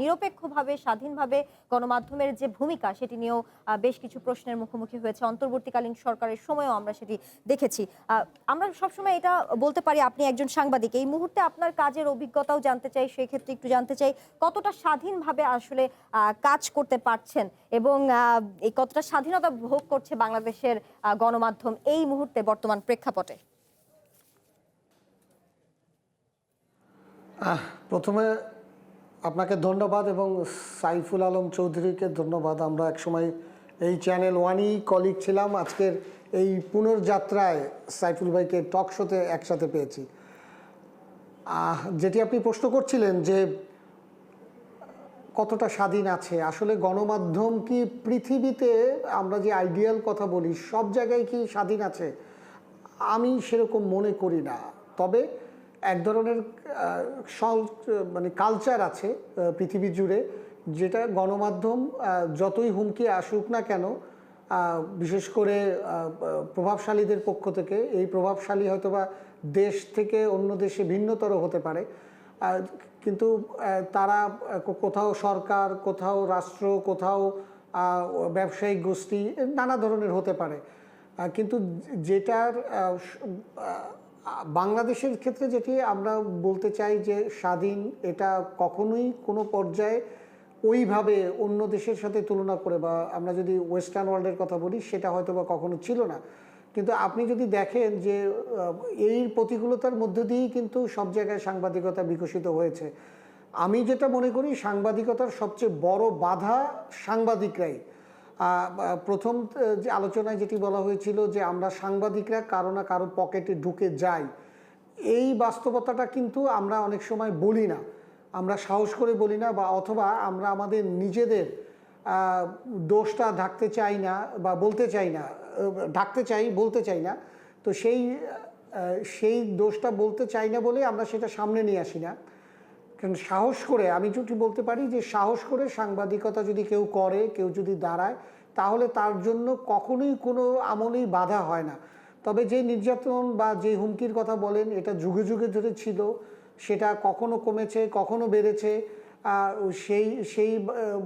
নিরপেক্ষভাবে স্বাধীনভাবে গণমাধ্যমের যে ভূমিকা সেটি নিয়েও বেশ কিছু প্রশ্নের মুখোমুখি হয়েছে। অন্তর্বর্তীকালীন সরকারের সময়ও আমরা সেটি দেখেছি। আমরা সবসময় এটা বলতে পারি, আপনি একজন সাংবাদিক, এই মুহূর্তে আপনার কাজের অভিজ্ঞতাও জানতে চাই, সেক্ষেত্রে একটু জানতে চাই কতটা স্বাধীনভাবে আসলে কাজ করতে পারছেন এবং এই কতটা স্বাধীনতা ভোগ করছে বাংলাদেশের গণমাধ্যম এই মুহূর্তে বর্তমান প্রেক্ষাপটে। প্রথমে আপনাকে ধন্যবাদ এবং সাইফুল আলম চৌধুরীকে ধন্যবাদ। আমরা একসময় এই চ্যানেল ওয়ানই কলিগ ছিলাম, আজকের এই পুনর্যাত্রায় সাইফুল ভাইকে টক শোতে একসাথে পেয়েছি। যেটি আপনি প্রশ্ন করছিলেন যে কতটা স্বাধীন আছে, আসলে গণমাধ্যম কি পৃথিবীতে আমরা যে আইডিয়াল কথা বলি সব জায়গায় কি স্বাধীন আছে, আমি সেরকম মনে করি না। তবে এক ধরনের মানে কালচার আছে পৃথিবী জুড়ে, যেটা গণমাধ্যম যতই হুমকি আসুক না কেন, বিশেষ করে প্রভাবশালীদের পক্ষ থেকে, এই প্রভাবশালী হয়তোবা দেশ থেকে অন্য দেশে ভিন্নতর হতে পারে, কিন্তু তারা কোথাও সরকার, কোথাও রাষ্ট্র, কোথাও ব্যবসায়িক গোষ্ঠী, নানা ধরনের হতে পারে। কিন্তু যেটার বাংলাদেশের ক্ষেত্রে যেটি আমরা বলতে চাই যে স্বাধীন, এটা কখনোই কোনো পর্যায়ে ওইভাবে অন্য দেশের সাথে তুলনা করে, বা আমরা যদি ওয়েস্টার্ন ওয়ার্ল্ডের কথা বলি, সেটা হয়তো বা কখনো ছিল না। কিন্তু আপনি যদি দেখেন যে এই প্রতিকূলতার মধ্য দিয়েই কিন্তু সব জায়গায় সাংবাদিকতা বিকশিত হয়েছে। আমি যেটা মনে করি, সাংবাদিকতার সবচেয়ে বড় বাধা সাংবাদিকরাই। প্রথম যে আলোচনায় যেটি বলা হয়েছিল যে আমরা সাংবাদিকরা কারো না কারো পকেটে ঢুকে যাই, এই বাস্তবতাটা কিন্তু আমরা অনেক সময় বলি না, আমরা সাহস করে বলি না, বা অথবা আমরা আমাদের নিজেদের দোষটা ঢাকতে চাই না বা বলতে চাই না, ঢাকতে চাই বলতে চাই না। তো সেই দোষটা বলতে চাই না বলে আমরা সেটা সামনে নিয়ে আসি না। কারণ সাহস করে, আমি যদি বলতে পারি যে সাহস করে সাংবাদিকতা যদি কেউ করে, কেউ যদি দাঁড়ায়, তাহলে তার জন্য কখনোই কোনো আমলেই বাধা হয় না। তবে যে নির্যাতন বা যে হুমকির কথা বলেন, এটা যুগে যুগে ধরে ছিল, সেটা কখনো কমেছে, কখনো বেড়েছে, সেই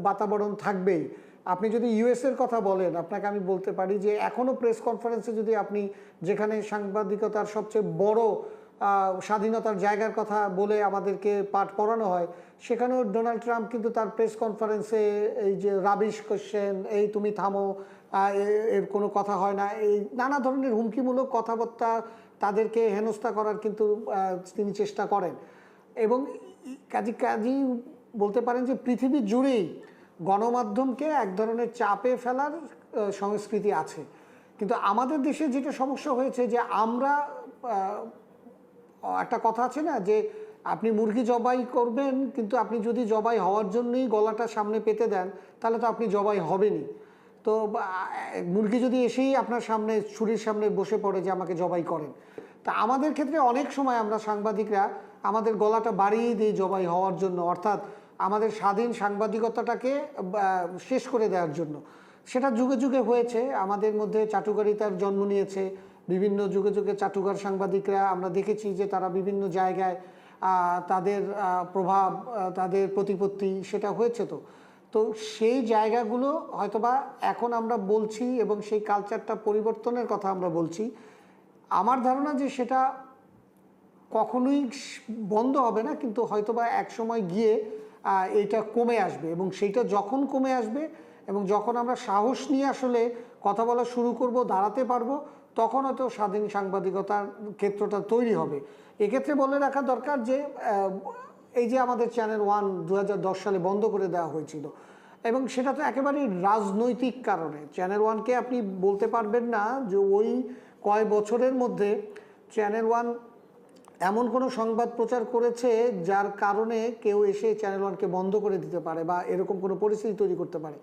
বাতাবরণ থাকবেই। আপনি যদি ইউএসের কথা বলেন, আপনাকে আমি বলতে পারি যে এখনও প্রেস কনফারেন্সে যদি আপনি, যেখানে সাংবাদিকতার সবচেয়ে বড় স্বাধীনতার জায়গার কথা বলে আমাদেরকে পাঠ পড়ানো হয়, সেখানেও ডোনাল্ড ট্রাম্প কিন্তু তার প্রেস কনফারেন্সে এই যে রাবিশ কোশ্চেন, এই তুমি থামো, এর কোনো কথা হয় না, এই নানা ধরনের হুমকিমূলক কথাবার্তা, তাদেরকে হেনস্থা করার কিন্তু তিনি চেষ্টা করেন। এবং কাজী বলতে পারেন যে পৃথিবী জুড়েই গণমাধ্যমকে এক ধরনের চাপে ফেলার সংস্কৃতি আছে। কিন্তু আমাদের দেশে যেটা সমস্যা হয়েছে যে আমরা, একটা কথা আছে না যে আপনি মুরগি জবাই করবেন, কিন্তু আপনি যদি জবাই হওয়ার জন্যই গলাটা সামনে পেতে দেন, তাহলে তো আপনি জবাই হবেনই। তো মুরগি যদি এসেই আপনার সামনে ছুরির সামনে বসে পড়ে যে আমাকে জবাই করেন, তা আমাদের ক্ষেত্রে অনেক সময় আমরা সাংবাদিকরা আমাদের গলাটা বাড়িয়ে দিই জবাই হওয়ার জন্য, অর্থাৎ আমাদের স্বাধীন সাংবাদিকতাটাকে শেষ করে দেওয়ার জন্য। সেটা যুগে যুগে হয়েছে, আমাদের মধ্যে চাটুকারিতার জন্ম নিয়েছে, বিভিন্ন যুগে যুগে চাটুকার সাংবাদিকরা আমরা দেখেছি যে তারা বিভিন্ন জায়গায় তাদের প্রভাব, তাদের প্রতিপত্তি, সেটা হয়েছে। তো সেই জায়গাগুলো হয়তোবা এখন আমরা বলছি এবং সেই কালচারটা পরিবর্তনের কথা আমরা বলছি। আমার ধারণা যে সেটা কখনোই বন্ধ হবে না, কিন্তু হয়তোবা এক সময় গিয়ে এটা কমে আসবে, এবং সেইটা যখন কমে আসবে এবং যখন আমরা সাহস নিয়ে আসলে কথা বলা শুরু করব, দাঁড়াতে পারবো, তখন হয়তো স্বাধীন সাংবাদিকতার ক্ষেত্রটা তৈরি হবে। এক্ষেত্রে বলে রাখা দরকার যে এই যে আমাদের চ্যানেল ওয়ান 2010 সালে বন্ধ করে দেওয়া হয়েছিল, এবং সেটা তো একেবারেই রাজনৈতিক কারণে। চ্যানেল ওয়ানকে আপনি বলতে পারবেন না যে ওই কয়েক বছরের মধ্যে চ্যানেল ওয়ান এমন কোনো সংবাদ প্রচার করেছে যার কারণে কেউ এসে চ্যানেল ওয়ানকে বন্ধ করে দিতে পারে বা এরকম কোনো পরিস্থিতি তৈরি করতে পারে।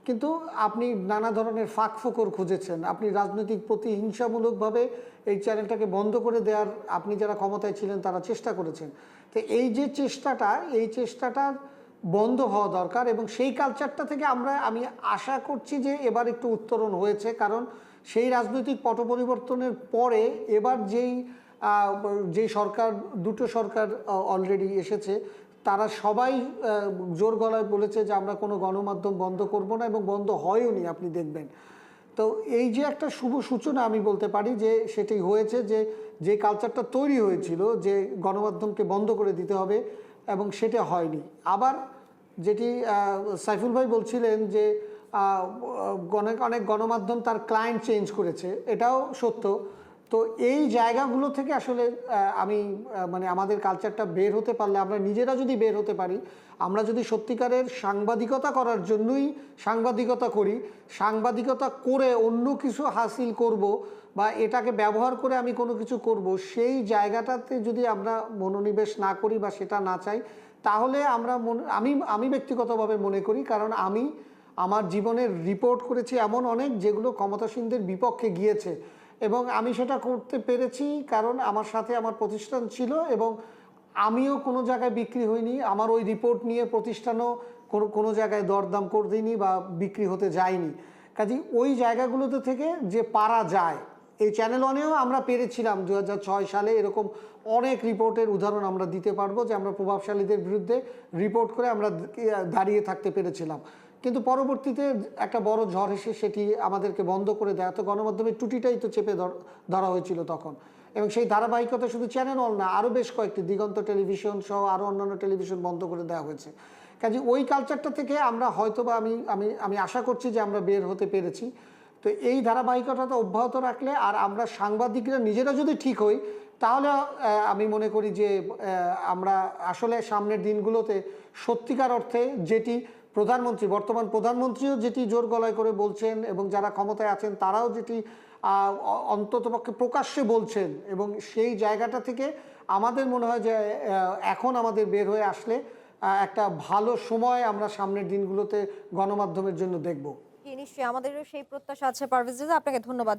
কিন্তু আপনি নানা ধরনের ফাঁক ফোকর খুঁজেছেন, আপনি রাজনৈতিক প্রতিহিংসামূলকভাবে এই চ্যানেলটাকে বন্ধ করে দেওয়ার, আপনি যারা ক্ষমতায় ছিলেন তারা চেষ্টা করেছেন। তো এই যে চেষ্টাটার বন্ধ হওয়া দরকার, এবং সেই কালচারটা থেকে আমি আশা করছি যে এবার একটু উত্তরণ হয়েছে। কারণ সেই রাজনৈতিক পট পরিবর্তনের পরে এবার যেই সরকার, দুটো সরকার অলরেডি এসেছে, তারা সবাই জোর গলায় বলেছে যে আমরা কোনো গণমাধ্যম বন্ধ করব না, এবং বন্ধ হয়ওনি, আপনি দেখবেন। তো এই যে একটা শুভ সূচনা আমি বলতে পারি যে সেটি হয়েছে, যে কালচারটা তৈরি হয়েছিল যে গণমাধ্যমকে বন্ধ করে দিতে হবে, এবং সেটা হয়নি। আবার যেটি সাইফুল ভাই বলছিলেন যে অনেক অনেক গণমাধ্যম তার ক্লায়েন্ট চেঞ্জ করেছে, এটাও সত্য। তো এই জায়গাগুলো থেকে আসলে আমি মানে আমাদের কালচারটা বের হতে পারলে, আমরা নিজেরা যদি বের হতে পারি, আমরা যদি সত্যিকারের সাংবাদিকতা করার জন্যই সাংবাদিকতা করি, সাংবাদিকতা করে অন্য কিছু হাসিল করব বা এটাকে ব্যবহার করে আমি কোনো কিছু করব, সেই জায়গাটাতে যদি আমরা মনোনিবেশ না করি বা সেটা না চাই, তাহলে আমরা আমি ব্যক্তিগতভাবে মনে করি, কারণ আমি আমার জীবনের রিপোর্ট করেছি এমন অনেক যেগুলো ক্ষমতাসীনদের বিপক্ষে গিয়েছে, এবং আমি সেটা করতে পেরেছি কারণ আমার সাথে আমার প্রতিষ্ঠান ছিল, এবং আমিও কোনো জায়গায় বিক্রি হইনি। আমার ওই রিপোর্ট নিয়ে প্রতিষ্ঠানও কোনো জায়গায় দরদাম করে দিইনি বা বিক্রি হতে যায়নি। কাজেই ওই জায়গাগুলোতে থেকে যে পারা যায়, এই চ্যানেল ওয়ানেও আমরা পেরেছিলাম 2006 সালে, এরকম অনেক রিপোর্টের উদাহরণ আমরা দিতে পারবো যে আমরা প্রভাবশালীদের বিরুদ্ধে রিপোর্ট করে আমরা দাঁড়িয়ে থাকতে পেরেছিলাম। কিন্তু পরবর্তীতে একটা বড় ঝড় এসে সেটি আমাদেরকে বন্ধ করে দেয়। তো গণমাধ্যমের টুটিটাই তো চেপে ধরা হয়েছিল তখন, এবং সেই ধারাবাহিকতা শুধু চ্যানেল অল না, আরও বেশ কয়েকটি দিগন্ত টেলিভিশন সহ আরও অন্যান্য টেলিভিশন বন্ধ করে দেওয়া হয়েছে। কাজে ওই কালচারটা থেকে আমরা হয়তো বা আমি আশা করছি যে আমরা বের হতে পেরেছি। তো এই ধারাবাহিকতা অব্যাহত রাখলে, আর আমরা সাংবাদিকরা নিজেরা যদি ঠিক হই, তাহলে আমি মনে করি যে আমরা আসলে সামনের দিনগুলোতে সত্যিকার অর্থে যেটি বর্তমান প্রধানমন্ত্রীও যেটি জোর গলায় করে বলছেন, এবং যারা ক্ষমতায় আছেন তারাও যেটি অন্ততপক্ষে প্রকাশ্যে বলছেন, এবং সেই জায়গাটা থেকে আমাদের মনে হয় যে এখন আমাদের বের হয়ে আসলে একটা ভালো সময় আমরা সামনের দিনগুলোতে গণমাধ্যমের জন্য দেখব। নিশ্চয়ই আমাদেরও সেই প্রত্যাশা আছে। পারভেজ রেজা, আপনাকে ধন্যবাদ।